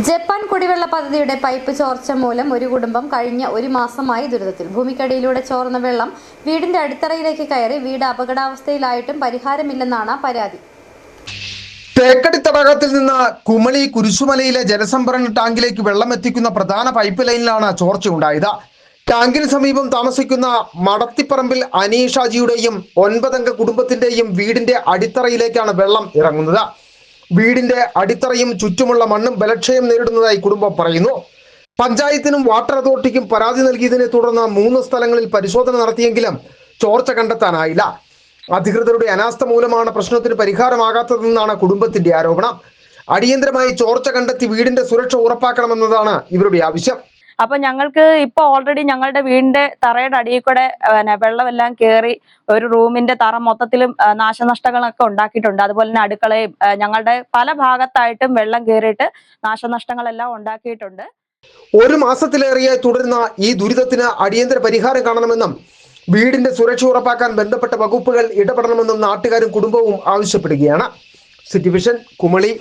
Japan കുടിവെള്ള പദ്ധതിയുടെ pipe ചോർച്ച മൂലം ഒരു കുടുംബം കഴിഞ്ഞ ഒരു മാസമായി ദുരിതത്തിൽ. ഭൂമിക്കടിയിലൂടെ ചോർന്ന വെള്ളം വീടിന്റെ അടിത്തറയിലേക്ക് കയറി വീട് അപകടാവസ്ഥയിലായിട്ടും പരിഹാരമില്ലെന്നാണ് പരാതി. തേക്കടി തടാകത്തിൽ നിന്ന് കുമളി കുരിശുമലയിലെ ജലസംഭരണ ടാങ്കിലേക്ക് വെള്ളം എത്തിക്കുന്ന പ്രധാന പൈപ്പ് ലൈനിലാണ് ചോർച്ചയുണ്ടായത്. ടാങ്കിന് സമീപം താമസിക്കുന്ന മടത്തിപ്പറമ്പിൽ അനീഷാജിയുടെയും 9 അംഗ കുടുംബത്തിന്റെയും വീടിന്റെ അടിത്തറയിലേക്കാണ് വെള്ളം ഇറങ്ങുന്നത്. വീടിന്റെ അടിത്തറയും ചുറ്റുമുള്ള മണ്ണും ബലക്ഷയം നേരിടുന്നതായി കുടുംബം പറയുന്നു. പഞ്ചായത്തിനും വാട്ടർ അതോറിറ്റിക്കും പരാതി നൽകിയതിനെ തുടർന്ന് 3 സ്ഥലങ്ങളിൽ പരിശോധന നടത്തിയെങ്കിലും ചോർച്ച കണ്ടെത്താനായില്ല. അധികൃതരുടെ അനാസ്ഥ മൂലമാണ് പ്രശ്നത്തിന് പരിഹാരമാകാത്തതെന്നാണ് കുടുംബത്തിന്റെ ആരോപണം. അടിയന്തരമായി ചോർച്ച കണ്ടെത്തി വീടിന്റെ സുരക്ഷ ഉറപ്പാക്കണമെന്നതാണ് ഇവരുടെ ആവശ്യം. അപ്പൊ ഞങ്ങൾക്ക് ഇപ്പൊ ഓൾറെഡി ഞങ്ങളുടെ വീടിന്റെ തറയുടെ അടിയിൽ കൂടെ വെള്ളമെല്ലാം കയറി ഒരു റൂമിന്റെ തറ മൊത്തത്തിലും നാശനഷ്ടങ്ങളൊക്കെ ഉണ്ടാക്കിയിട്ടുണ്ട്. അതുപോലെ തന്നെ അടുക്കളയും ഞങ്ങളുടെ പല ഭാഗത്തായിട്ടും വെള്ളം കയറിയിട്ട് നാശനഷ്ടങ്ങളെല്ലാം ഉണ്ടാക്കിയിട്ടുണ്ട്. ഒരു മാസത്തിലേറെയായി തുടരുന്ന ഈ ദുരിതത്തിന് അടിയന്തര പരിഹാരം കാണണമെന്നും വീടിന്റെ സുരക്ഷ ഉറപ്പാക്കാൻ ബന്ധപ്പെട്ട വകുപ്പുകൾ ഇടപെടണമെന്നും നാട്ടുകാരും കുടുംബവും ആവശ്യപ്പെടുകയാണ്. City vision, Kumily.